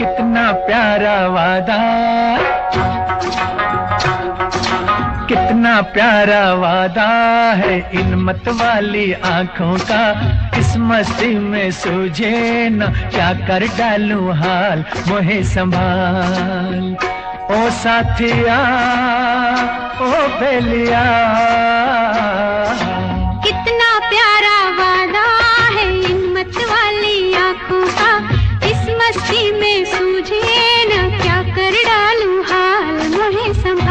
कितना प्यारा वादा, कितना प्यारा वादा है इन मत वाली आंखों का। इस मस्ती में सूझे न क्या कर डालूं हाल, मोहे संभाल ओ साथिया ओ बेलिया। कितना प्यारा वादा है इन मत वाली आंखों का। इस मस्ती में सूझे न क्या कर डालूं हाल, मोहे संभाल।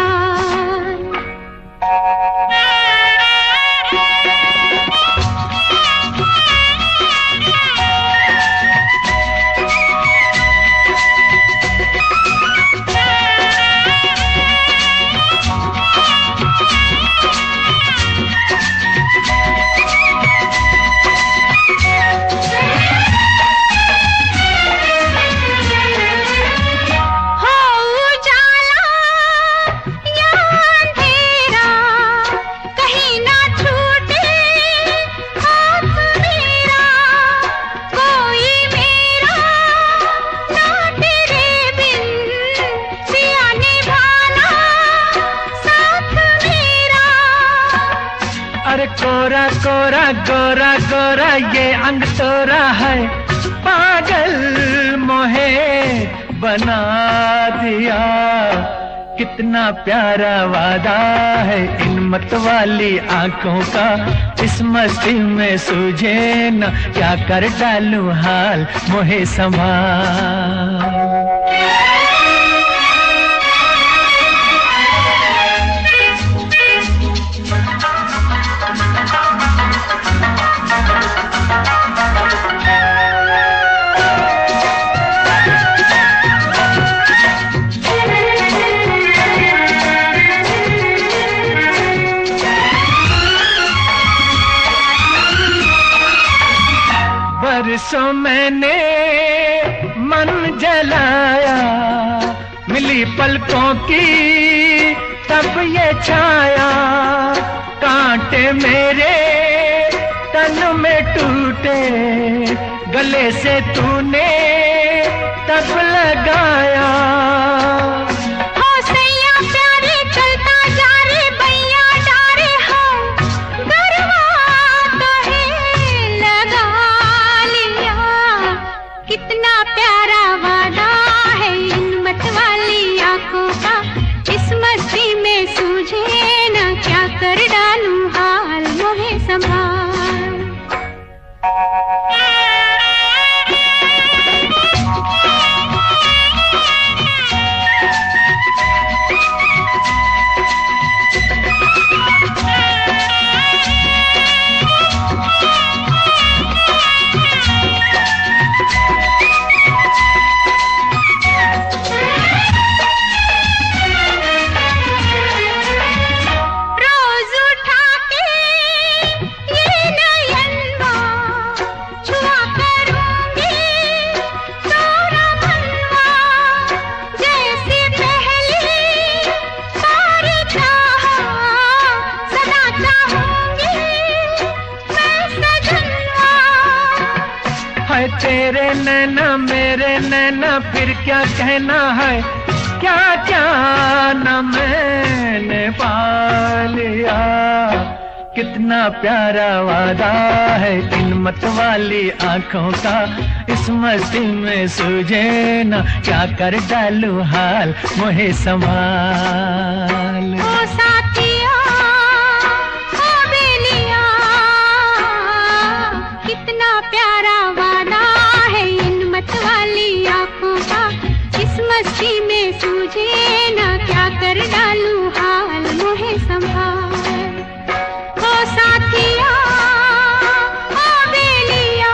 अरे कोरा कोरा गोरा गोरा ये अंग तोरा है, पागल मोहे बना दिया। कितना प्यारा वादा है इन मत वाली आंखों का। इस मस्ती में सूझे न क्या कर डालूं हाल, मोहे संभाल। बरसों मैंने मन जलाया, मिली पलकों की तब ये छाया। कांटे मेरे तन में टूटे, गले से तूने तब लगाया। कितना प्यारा वादा है इन मत वाली आंखों का। इस मस्ती में सूझे न क्या कर डालूं हाल, मोहे संभाल। तेरे नैना मेरे नैना फिर क्या कहना है, क्या क्या न मैंने पा लिया। कितना प्यारा वादा है इन मत वाली आंखों का। इस मस्ती में सूझे न क्या कर डालूं हाल, मोहे संभाल। ओ साथिया ओ बेलिया, कितना प्यारा वादा है इन मत वाली आंखों का। इस मस्ती में सूझे न क्या कर डालूं हाल, मोहे संभाल। ओ साथिया ओ बेलिया,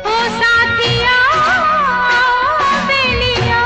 ओ साथिया ओ बेलिया।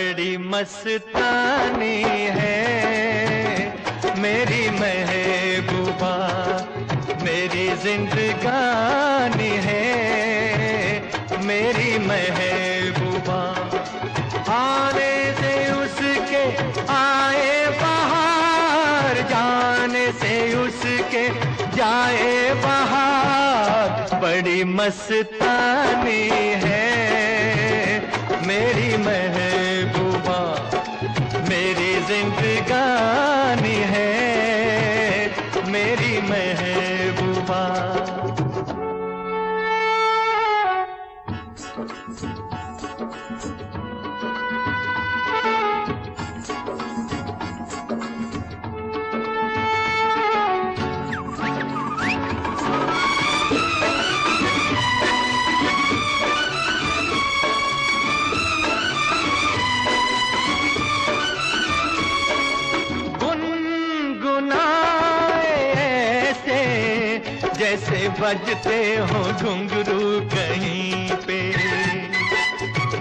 बड़ी मस्तानी है मेरी महबूबा, मेरी जिंदगानी है मेरी महबूबा। आने से उसके आए बहार, जाने से उसके जाए बहार, बड़ी मस्तानी है मेरी महबूबा, मेरी जिंदगानी है मेरी महबूबा। जैसे बजते हो घुंघरू कहीं पे,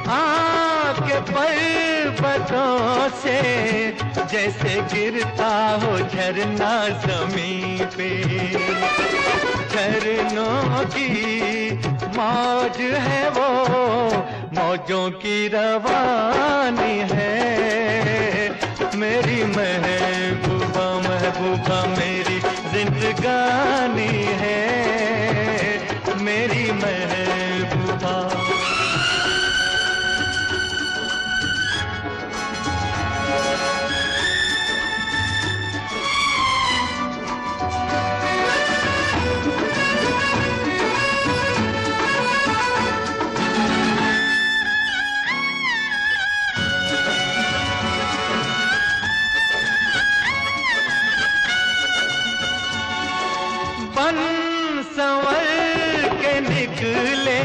आके पर्वतों से जैसे गिरता हो झरना जमीन पे। झरनों की मौज है वो, मौजों की रवानी है मेरी महबूबा, महबूबा मेरी जिंदगानी है मेरी महबूबा। संवर के निकले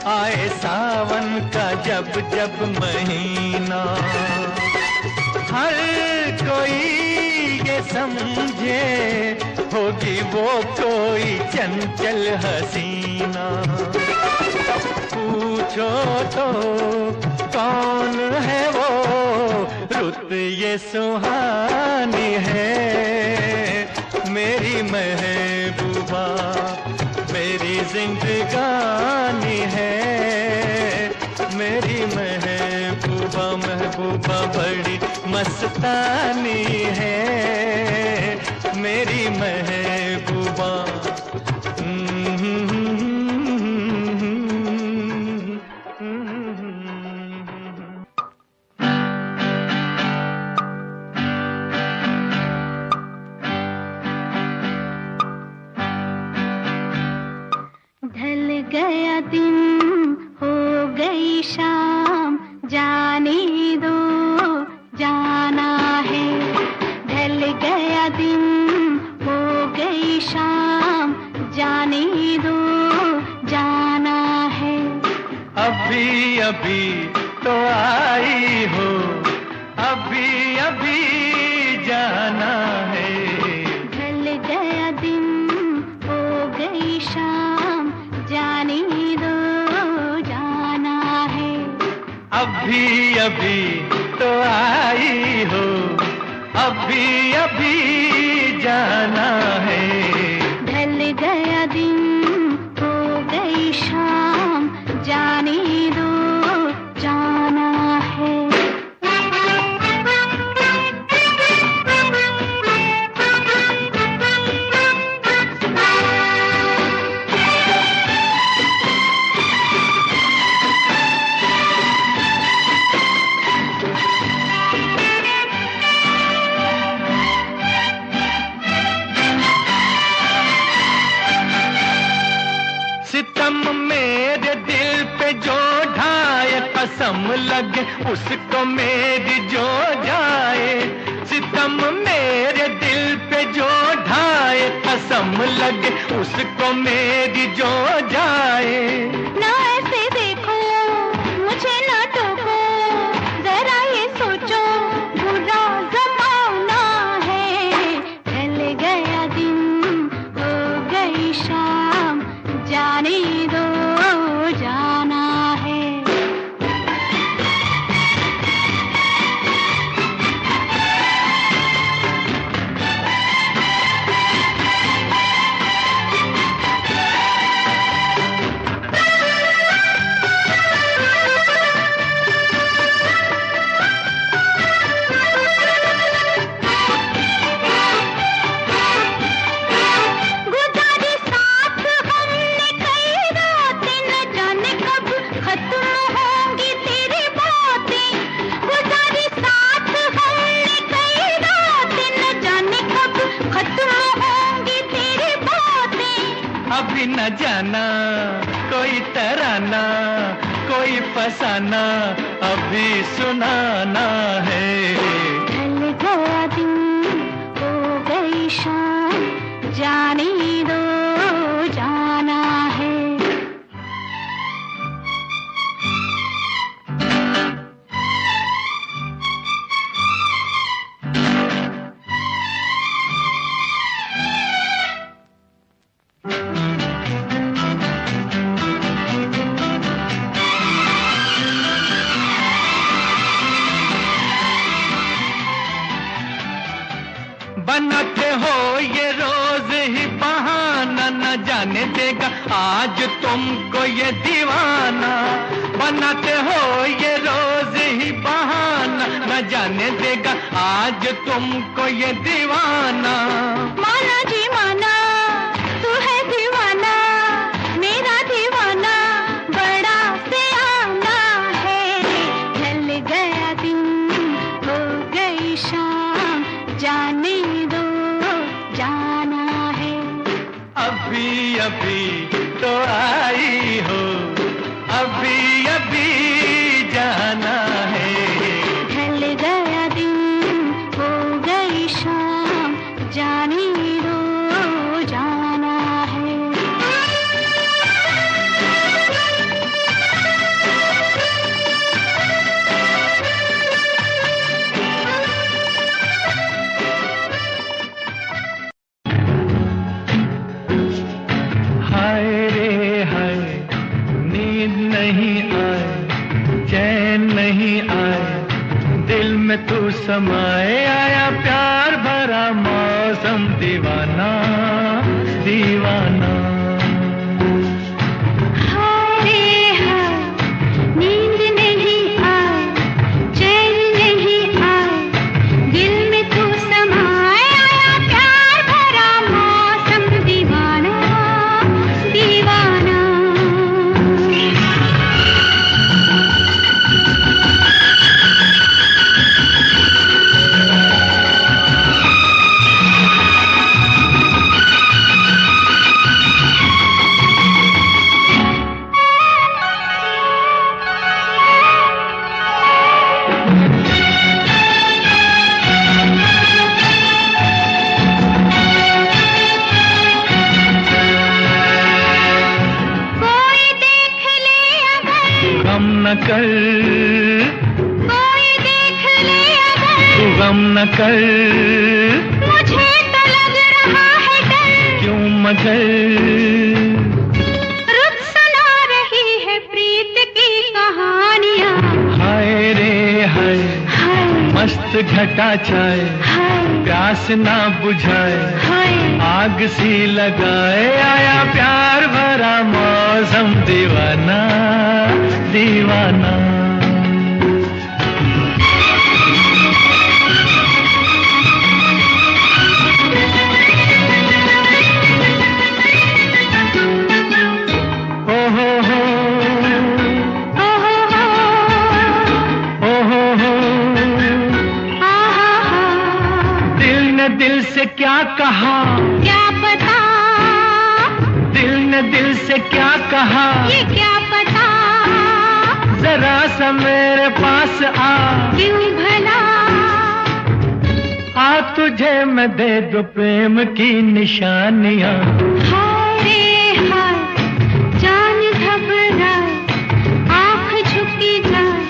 आए सावन का जब जब महीना, हर कोई ये समझे होगी वो कोई चंचल हसीना। पूछो तो कौन है वो, रुत ये सुहानी है मेरी महबूबा, मेरी जिंदगानी है मेरी महबूबा, महबूबा बड़ी मस्तानी है मेरी महबूबा। गया दिन हो गई शाम, जाने दो जाना है। ढल गया दिन हो गई शाम, जाने दो जाना है। अभी अभी तो आई हो, अभी अभी जाना है। ढल गया दिन हो गई शाम, जाने दो जाना है। अभी अभी तो आई हो, अभी अभी जाना है। ढल गया दिन हो गई शाम, जाने दो जाना है। सितम मेरे दिल पे जो ढाए, कसम लगे उसको मेरी जो जाए। सितम मेरे दिल पे जो ढाए, कसम लगे उसको मेरी जो जाए। ना ऐसे देखो मुझे, ना टोको, जरा ये सोचो बुरा जमाना है। ढल गया दिन हो गई शाम, जाने दो जाना है। कभी न जाना कोई तराना कोई फसाना अभी सुनाना है। ढल गया दिन हो गई शाम जाने दो जाना है। बनाते हो ये रोज ही बहाना न जाने देगा आज तुमको ये दीवाना। बनाते हो ये रोज ही बहाना न जाने देगा आज तुमको ये दीवाना। माना जी माना तू है दीवाना मेरा दीवाना बड़ा सियाना है। ढल गया दिन हो गई शाम जाने दो जाना है। अभी अभी तो आई हो अभी अभी जाना है। ढल गया दिन हो गई शाम जाने दो जाना है। हाय रे हाय नींद नहीं आए चैन नहीं आए दिल में तू समाए आया प्यार भरा मौसम दीवाना दीवाना। हाय रे हाय नींद नहीं आए चैन नहीं आए दिल में तू समाए आया प्यार भरा मौसम दीवाना दीवाना। कोई देख ले अगर गम न कर कोई देख ले अगर तू गम न कर मुझे तो लग रहा है डर। क्यों मगर रुत सुना रही है प्रीत की कहानियाँ। हाय रे हाय हाय मस्त घटा छाए हाय प्यास ना बुझाए हाय आग सी लगाए आया प्यार भरा मौसम दीवाना दीवाना। ओ हो हो ओ हो हो ओ हो हो आ हा हा दिल ने दिल से क्या कहा क्या पता दिल ने दिल से क्या कहा ये क्या पता जरा सा मेरे पास आ क्यों भला आ तुझे मैं दे दूं प्रेम की निशानियां। हाय रे हाय जान घबराए आँख झुकी जाए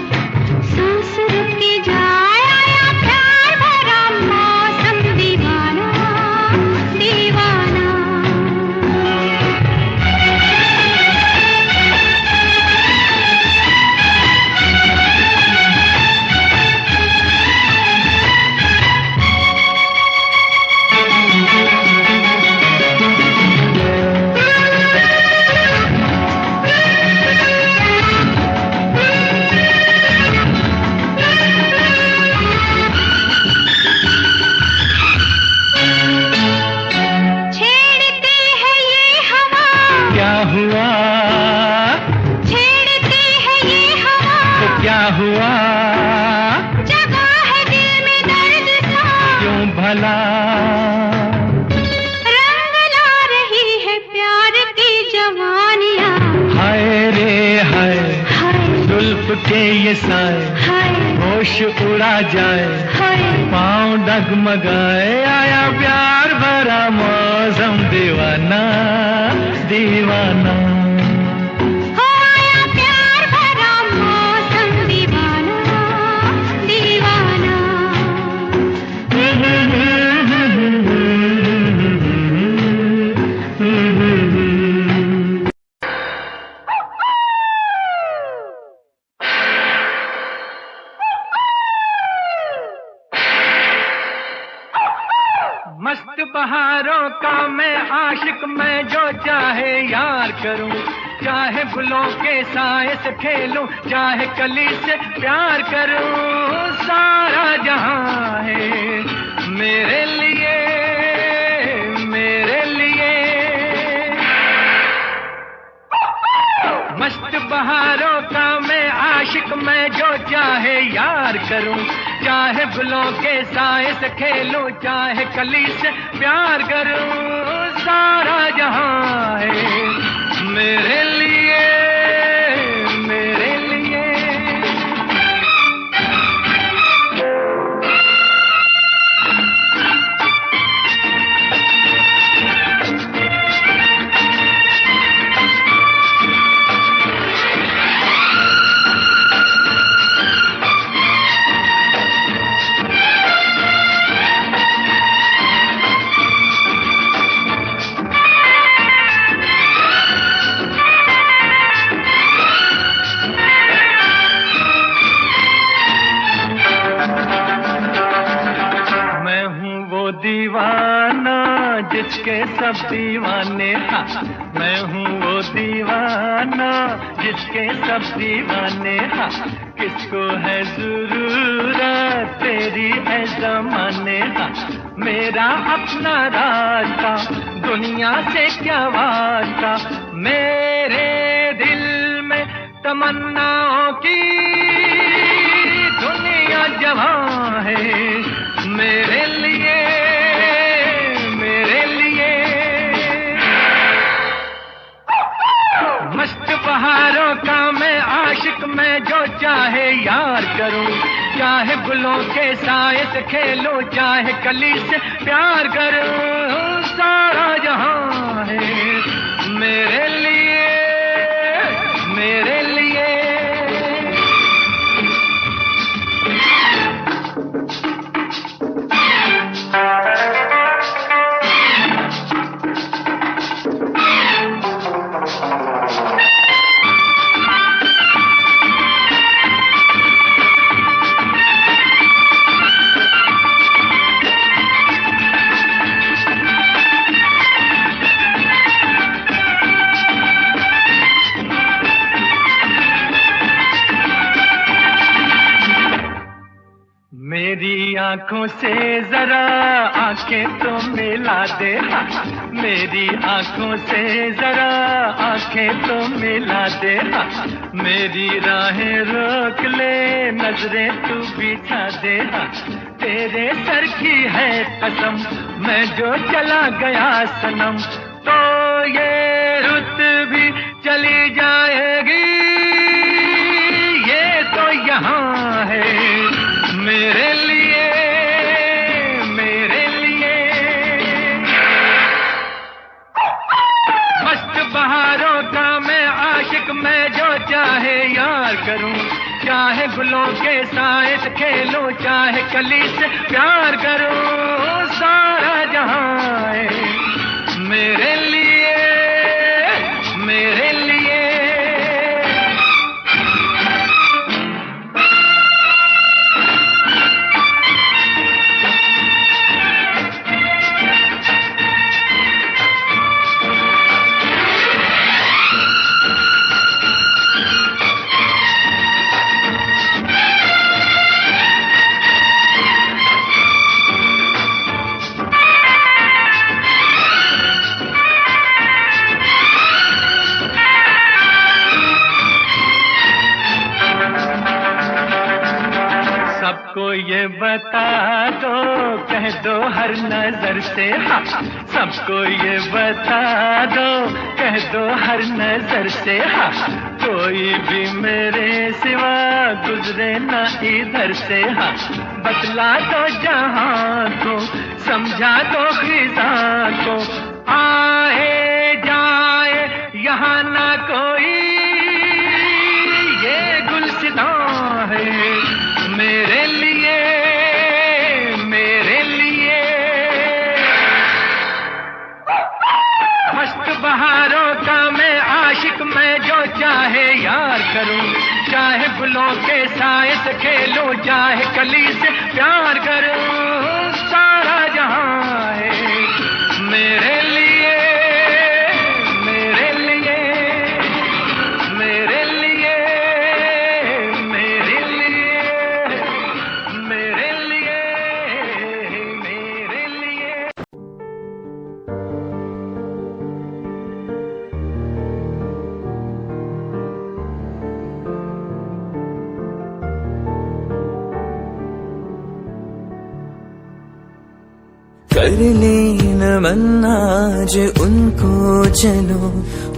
सांस रुकी जाए आया प्यार भरा मौसम दीवाना दीवाना। भला रंग ला रही है प्यार की ये साए होश उड़ा जाए, पाँव डगमगाए, आया प्यार भरा मौसम दीवाना दीवाना। मस्त बहारों का मैं आशिक, मैं जो चाहे यार करूं, चाहे गुलों के साए से खेलूं, चाहे कली से प्यार करूं। सारा जहां है मेरे लिए, मेरे लिए। मस्त बहारों का मैं आशिक, मैं जो चाहे यार करूं, चाहे गुलों के साए से खेलूं, चाहे कली से प्यार करूं। सारा जहां है मेरे लिए, मेरे लिए। दीवाना जिसके सब दीवाने, हाँ मैं हूँ वो दीवाना जिसके सब दीवाने, हाँ किसको है जरूरत तेरी है ज़माने, हाँ मेरा अपना रास्ता दुनिया से क्या वास्ता, मेरे दिल में तमन्नाओं की दुनिया जवां है मेरे लिए, मेरे लिए। मस्त बहारों का मैं आशिक, मैं जो चाहे यार करूं, चाहे गुलों के साए से खेलूं, चाहे कली से प्यार करूं। सारा जहां है मेरे लिए, मेरे लिए। मेरी आंखों से जरा आंखें तो मिला दे, मेरी आंखों से जरा आंखें तो मिला दे, मेरी राहें रोक ले, नजरें तू बिछा दे। तेरे सर की है कसम, मैं जो चला गया सनम, तो ये रुत भी चली जाएगी, ये तो यहाँ है मेरे लिए, मेरे लिए। मस्त बहारों का मैं आशिक, मैं जो चाहे यार करूं, चाहे गुलों के साए से खेलूं, चाहे कली से प्यार करूं। सारा जहां है मेरे लिए, मेरे लिए। सबको ये बता दो, कह दो हर नजर से, हाँ सबको ये बता दो, कह दो हर नजर से, हाँ कोई भी मेरे सिवा गुजरे ना इधर से। हाँ, बतला दो जहां को, समझा दो खिजा को, आए जाए यहाँ ना कोई, ये गुलसितां है मेरे लिए, मेरे लिए। मस्त बहारों का मैं आशिक, मैं जो चाहे यार करूं, चाहे गुलों के साए से खेलूं, चाहे कली से प्यार करूं, सारा जहां है मेरे लिए, मेरे लिए, मेरे लिए, मेरे लिए, मेरे लिए, मेरे लिए। कर ले नमन आज उनको, चलो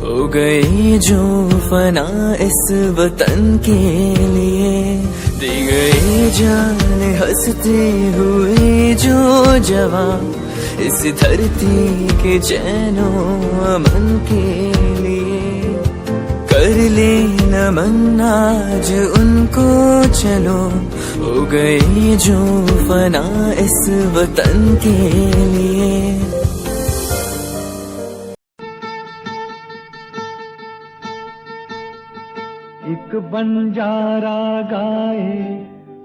हो गई जो फना इस वतन के लिए, दी गई जान हंसते हुए जो जवान इस धरती के चैनो अमन के लिए। कर ले नमन आज उनको, चलो हो गई जो फना इस वतन के लिए। एक बंजारा गाए,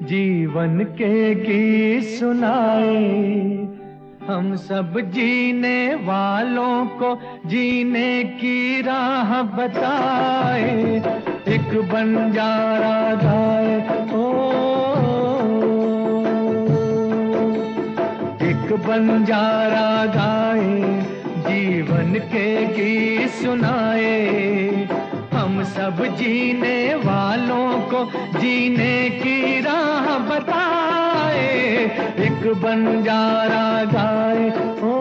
जीवन के गीत सुनाए, हम सब जीने वालों को जीने की राह बताए। एक बंजारा गाए, ओ एक बंजारा गाए, जीवन के गीत सुनाए, हम सब जीने वालों को जीने की राह बताए। एक बंजारा गाए, ओ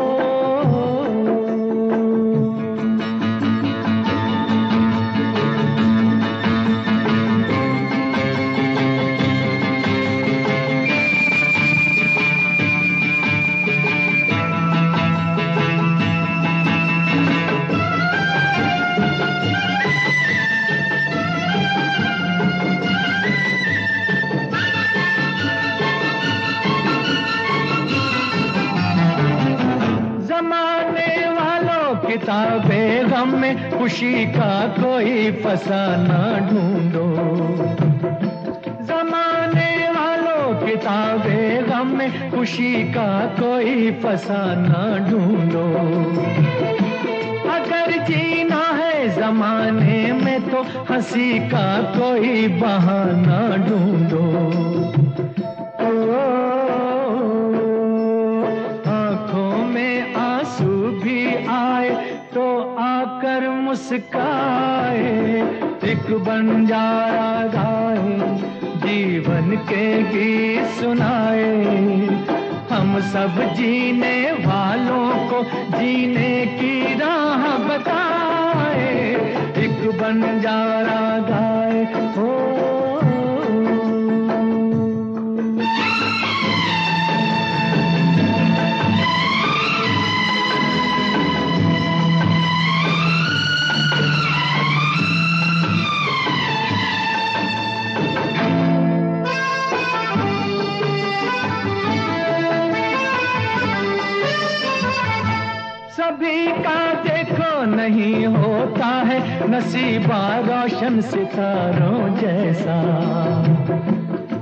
किताबें गम में खुशी का कोई फसाना ढूंढो। जमाने वालों किताबें गम में खुशी का कोई फसाना ढूंढो। अगर जीना है जमाने में तो हंसी का कोई बहाना ढूंढो। मुस्काए, एक बंजारा गाए, जीवन के गीत सुनाए, हम सब जीने वालों को जीने की राह बताए। एक बंजारा गाए, हो सभी का देखो नहीं होता है नसीबा रोशन सितारों जैसा।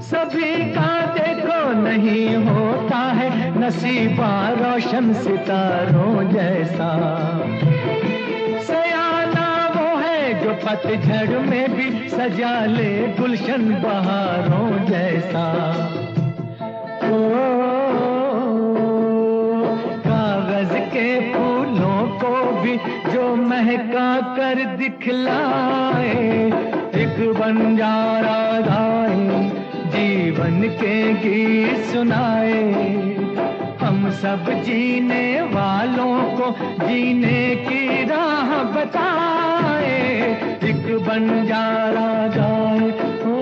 सभी का देखो नहीं होता है नसीबा रोशन सितारों जैसा। सयाना वो है जो पतझड़ में भी सजा ले गुलशन बहारों जैसा। के फूलों को भी जो महका कर दिखलाए। एक बंजारा गाए, जीवन के गीत सुनाए, हम सब जीने वालों को जीने की राह बताए। एक एक बंजारा गाए ओ,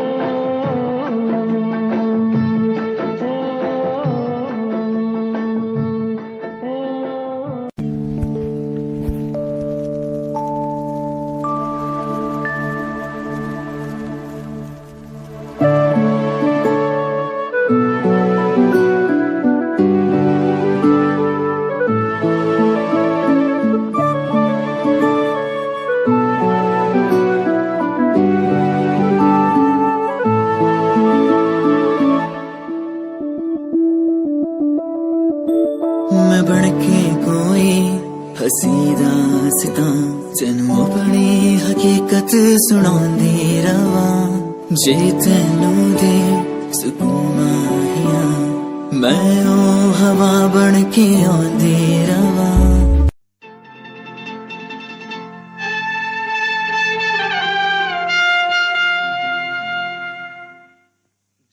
मैं बन के कोई हसी दास्तां तेनू अपनी हकीकत सुणांदी रवां जे तेनू दे सुकून माहिया मैं ओ हवा बन के आंदी रवां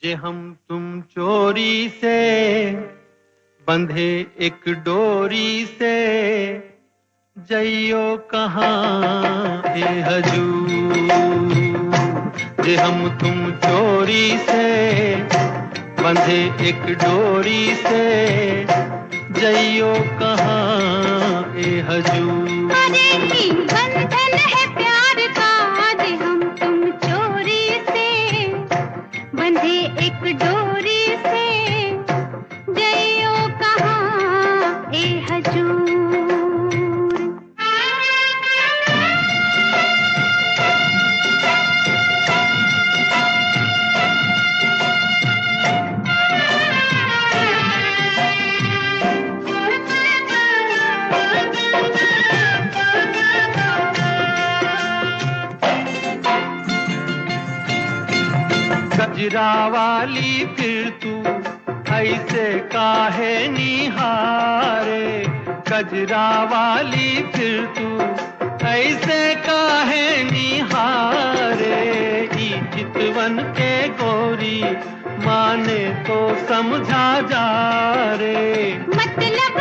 जे हम तुम चोरी से बंधे एक डोरी से जइयो कहाँ ए हजूर जे हम तुम चोरी से बंधे एक डोरी से जइयो कहाँ ए हजूर अरे ही बंधन है प्यार का जे हम तुम चोरी से बंधे एक डोरी से जइयो कहाँ ए हजूर गजरा वाली फिर तू ऐसे काहे निहारे गजरा वाली फिर तू ऐसे काहे निहारे ई चितवन के गोरी माने तो समझा जा रे मतलब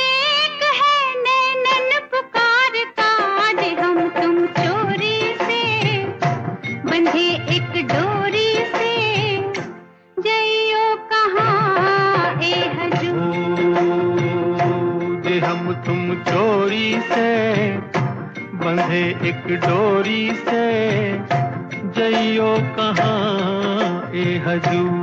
एक है नैनन पुकारता जे हम तुम चोरी से बंधे एक डोरी से जइयो कहाँ ए हजूर जे हम तुम चोरी से बंधे एक डोरी से जइयो कहाँ ए हजूर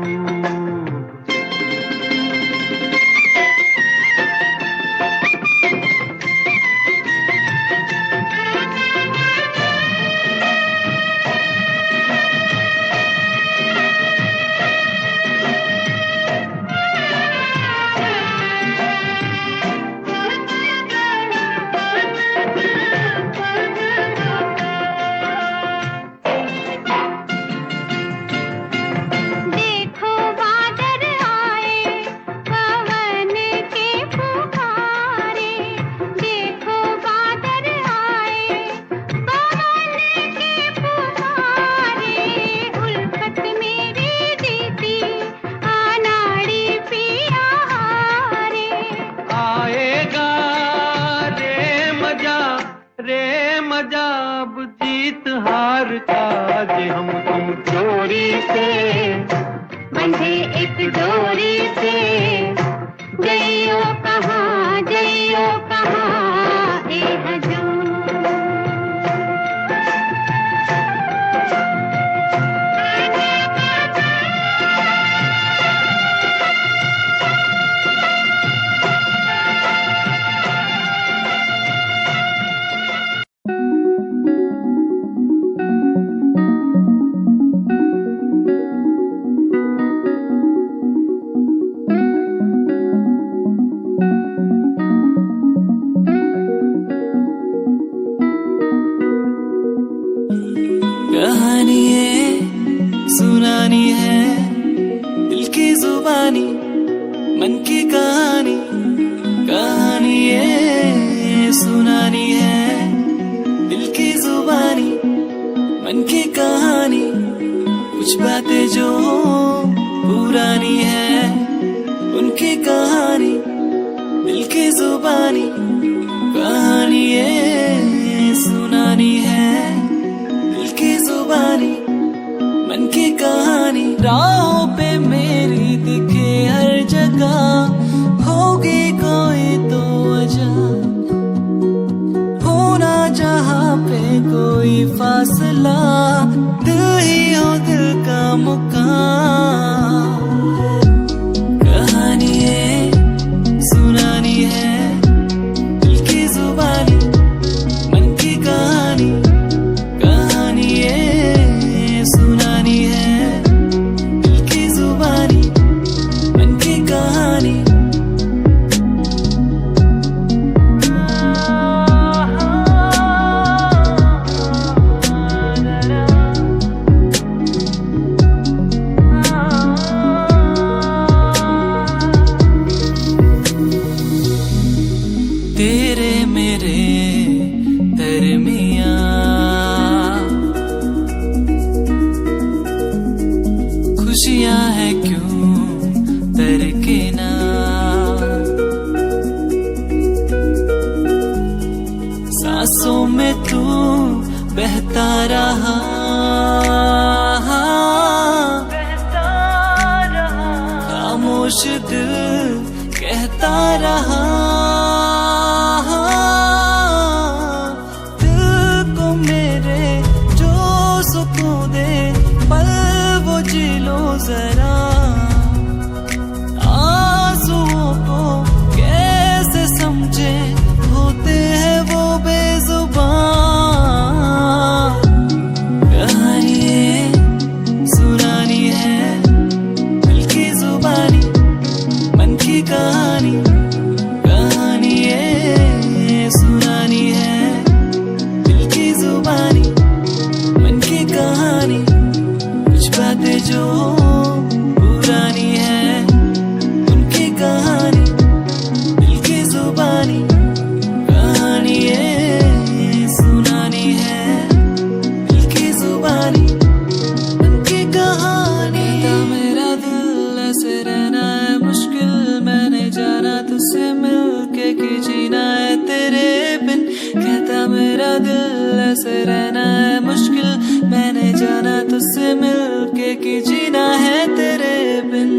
मजाब जीत हार का जे हम तुम चोरी से बंधे एक डोरी से जइयो कहाँ ए हजूर कहानी है सुनानी है दिल की जुबानी मन की कहानी कहानी है सुनानी है दिल की जुबानी मन की कहानी कुछ बातें जो पुरानी है उनकी कहानी दिल की जुबानी कहानी है दिखे हर जगह, होगी कोई तो वजह, होना जहाँ पे कोई फासला, दिल ही हो दिल का मुकाम। कहानी है सुनानी है, दिल की जुबानी, मन की कहानी, कहानी है सुनानी है, दिल की जुबानी, मन की कहानी। तेरे मेरे दरमियाँ खुशियाँ है क्यों दरकिना, सांसों में तू बहता रहा, खामोश दिल कहता रहा, दिल को मेरे जो सुकून दे, पल वो जी लो जरा, आंसुओं को कैसे समझे, होते हैं वो बेजुबान। कहानी है सुनानी है, दिल की जुबानी, मन की कहानी, कहानी है सुनानी है, दिल की जुबानी, मन की कहानी। कुछ बातें जो पुरानी है, उनकी कहानी, दिल की जुबानी, कहानी है सुनानी है, दिल की जुबानी, मन की कहानी। कहता मेरा दिल ऐसे रहना है मुश्किल, मैंने जाना तुझसे मिलके कि जीना है तेरे बिन। कहता मेरा दिल ऐसे रहना है मुश्किल, मैंने जाना तुझसे मिलके कि जीना है तेरे बिन।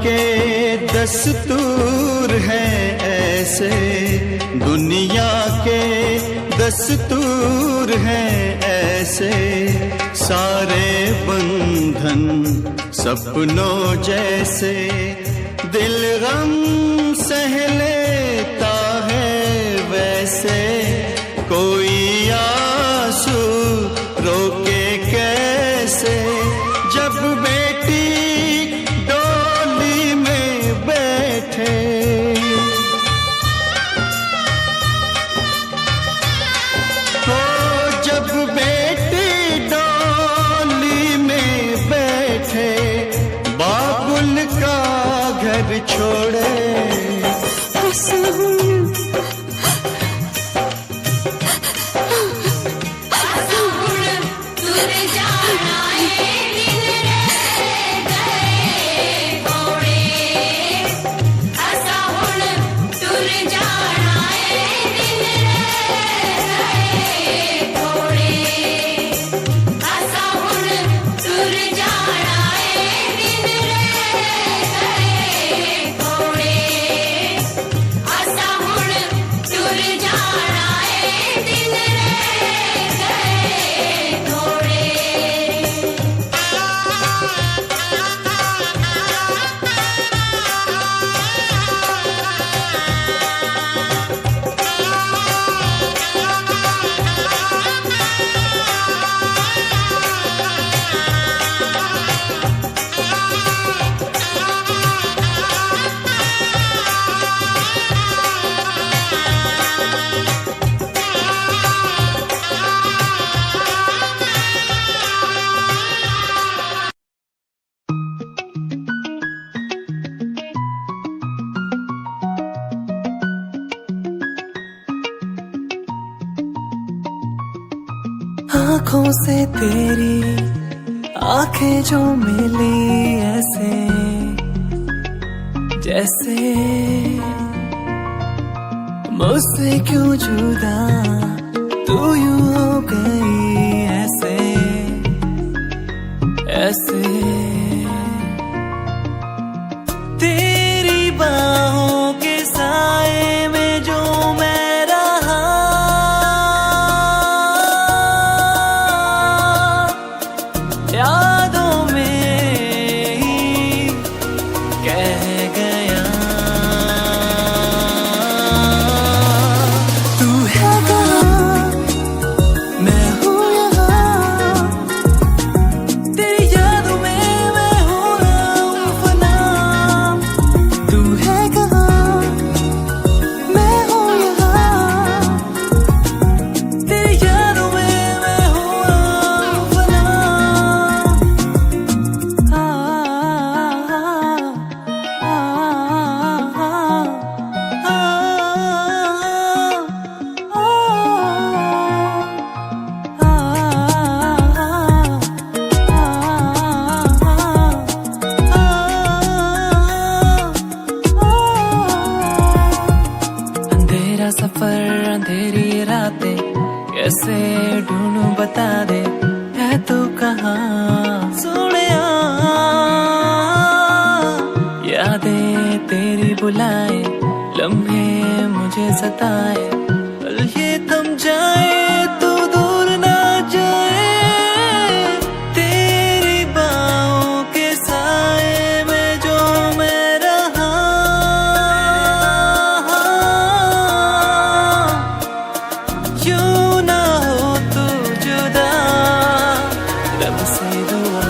के दस्तूर हैं ऐसे, दुनिया के दस्तूर हैं ऐसे, सारे बंधन सपनों जैसे, दिल गम सह लेता है वैसे, कोई आंसू रोके कैसे, जब बेटी डोली में बैठे। तो जब बेटी डोली में बैठे, बाबुल का घर छोड़े, आँखों से तेरी आंखें जो मिली ऐसे, जैसे मुझसे क्यों जुदा तू यूं हो गई ऐसे, ऐसे तेरी बाहों के साए में जो मैं रहा, यादों में ही कह गया। तू है कहाँ, मैं हूँ यहाँ, तेरी यादों में मैं हो रहा हूँ फना। तू है कहाँ, मैं हूँ यहाँ, तेरी यादों में मैं हो रहा हूँ फना। अंधेरा सफर अंधेरी रातें कैसे ढूंढूं बता दे, है तू कहाँ सोनिया। यादें तेरी बुलाए, लम्हे मुझे सताए, पल ये थम जाए तू दूर ना जाए, तेरी बाहों के साए में जो मैं रहा। यूं ना हो तू जुदा रब से दुआ।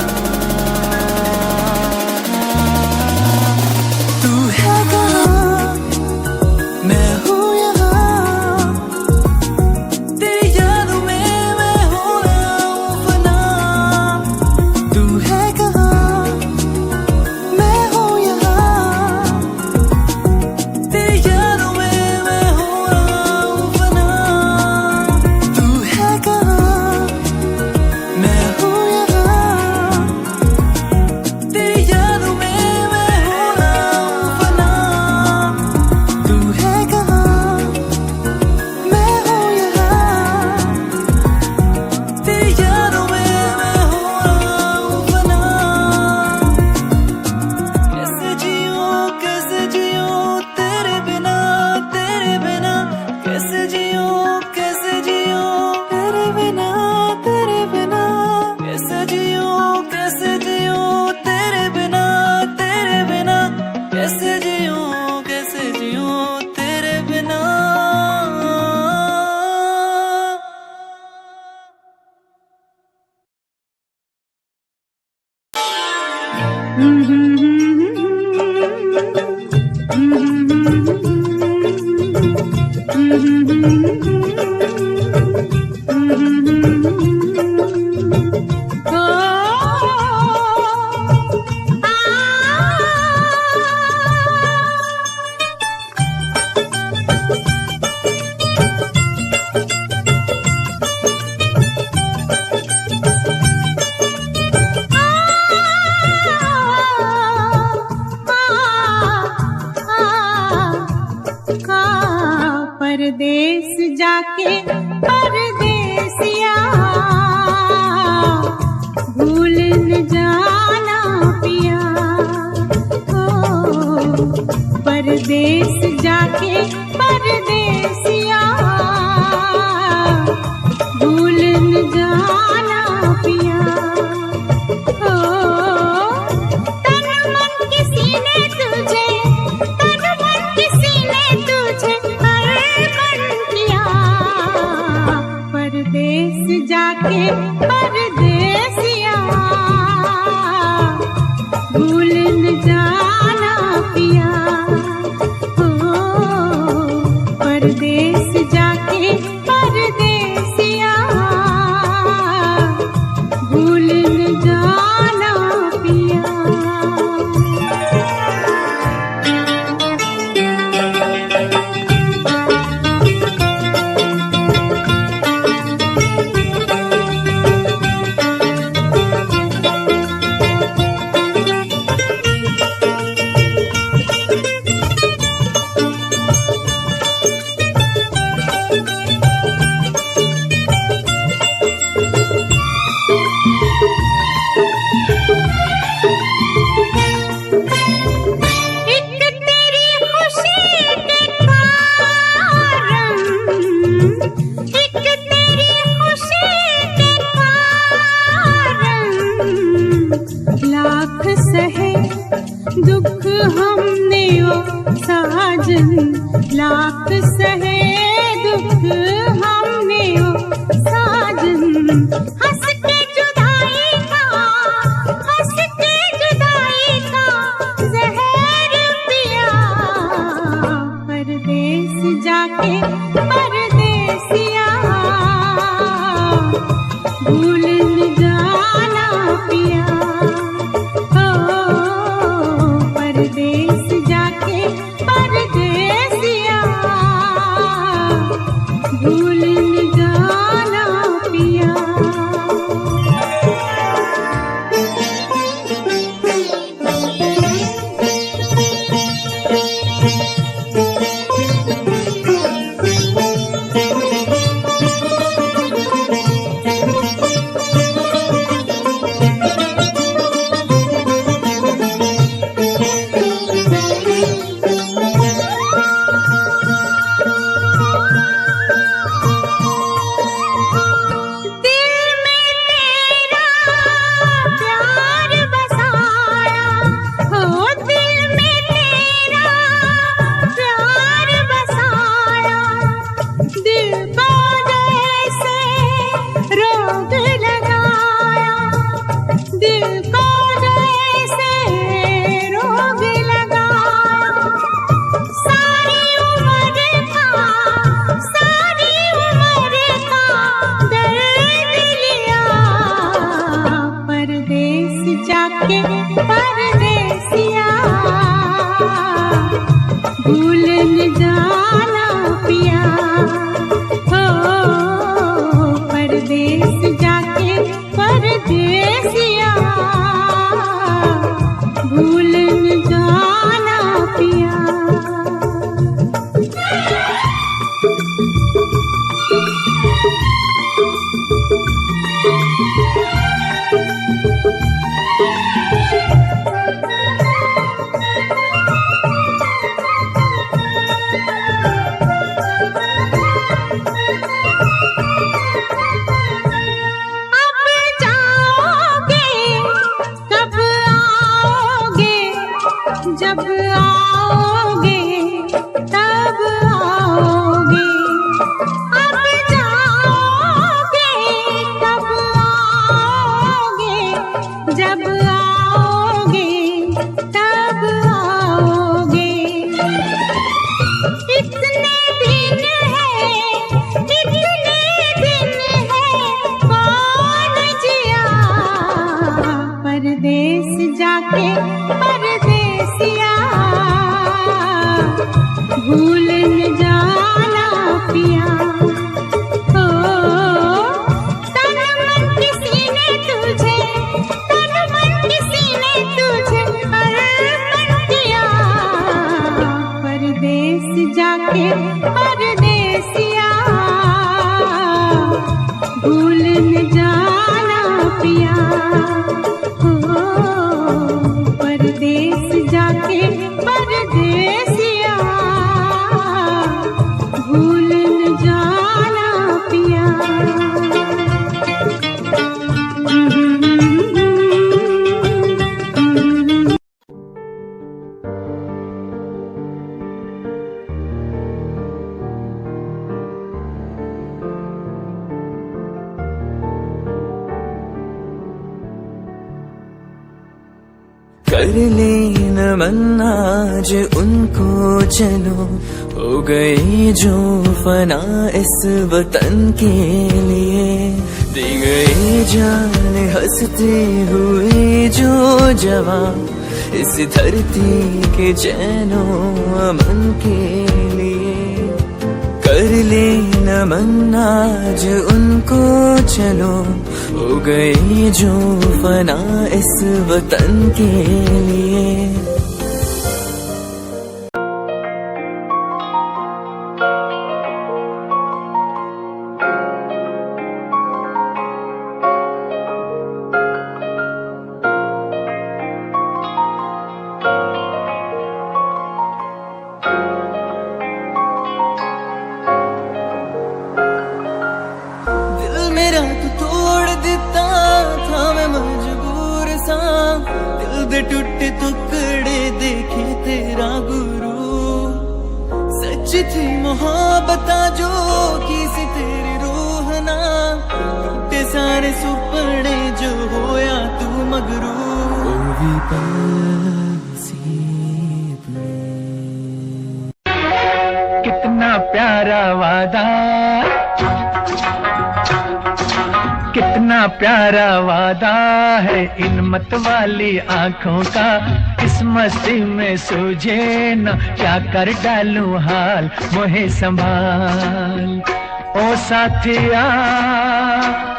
तू है कहाँ, मैं हूँ यहाँ, परदेस जाके परदेसिया भूल न जाना पिया। ओ परदेस जाके परदेसिया भूल न जाना पिया। ओ तन मन किसी ने तुझे, तन मन किसी ने तुझे परदेस जाके परदेसिया भूल न जाना पिया। ओ परदेस जाके परदेसिया भूल न जाना पिया। लाख सहे दुख हमने ओ साजन, लाख सहे दुख हमने ओ साजन। हंस के जुदाई का, हंस के जुदाई का जहर पिया। परदेस जाके परदेसिया भूल न जाना पिया। परदेस जाके परदेसिया भूल न जाना पिया। परदेसिया भूल न जाना पिया हो, परदेस जाके परदेसिया भूल न जाना पिया। कर लेना मन आज उनको चलो, हो गई जो फना इस वतन के लिए, दी गई जान हंसते हुए जो जवान इस धरती के चैनो अमन के लिए। कर लेना मन आज उनको चलो, हो गई जो फना इस वतन के लिए। मेरा तू तोड़ दिता था मैं मजबूर सा, दिल दे टूटे टुकड़े देखे तेरा गुरु। सच थी मोहब्बत जो किसी तेरी रूह ना, टूटे सारे सुपने जो होया तू मगरू। कितना प्यारा वादा, कितना प्यारा वादा है इन मत वाली आंखों का, इस मस्ती में सूझे न क्या कर डालूं हाल मोहे संभाल। ओ साथिया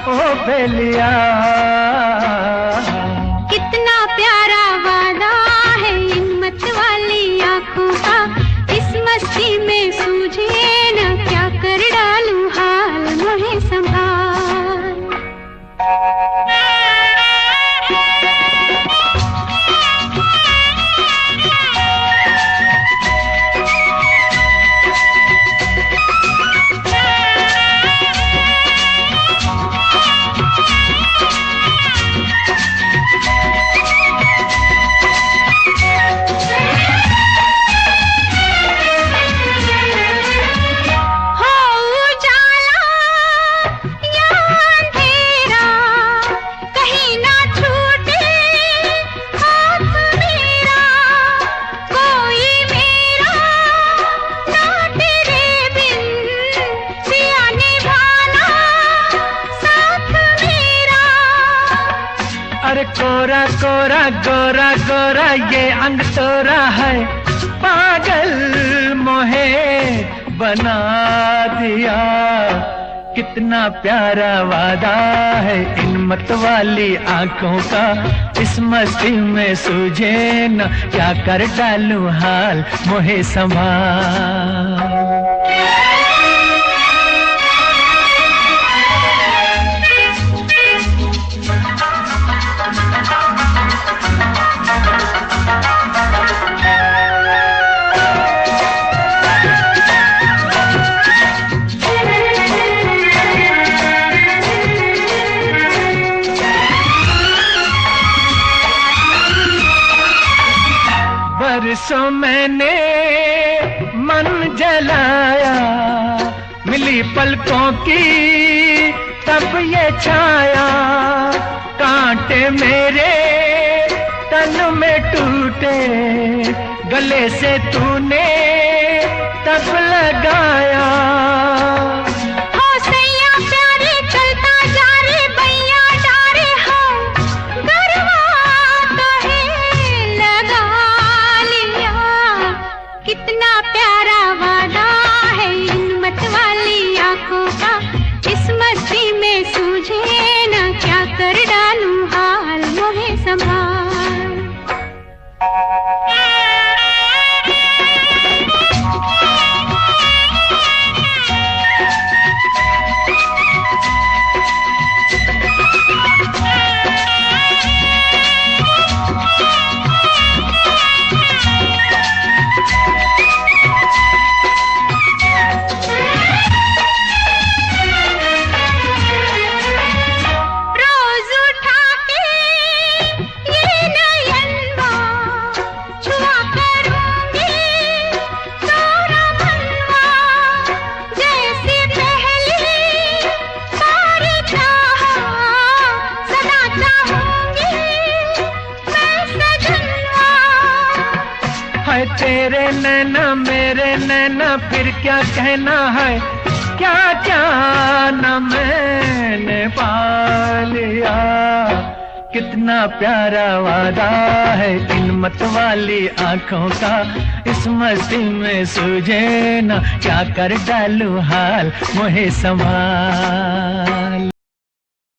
ओ बेलिया, कितना प्यारा वादा है इन मत वाली आंखों का, इस मस्ती में सूझे न क्या कर डालूं हाल मोहे संभाल। अरे कोरा कोरा गोरा गोरा ये अंग तोरा है, पागल मोहे बना दिया। कितना प्यारा वादा है इन मत वाली आंखों का, इस मस्ती में सूझे न क्या कर डालूं हाल मोहे संभाल। बरसों मैंने मन जलाया, मिली पलकों की तब ये छाया। कांटे मेरे तन में टूटे, गले से तूने तब लगाया। कितना प्यारा वादा है इन मत वाली आंखों का, इस मस्ती में सूझे न क्या कर डालूं हाल मोहे संभाल। तेरे नैना मेरे नैना फिर क्या कहना है, क्या क्या न मैंने पा लिया। कितना प्यारा वादा है इन मतवाली आंखों का, इस मस्ती में सूझे ना क्या कर डालूं हाल मोहे समा।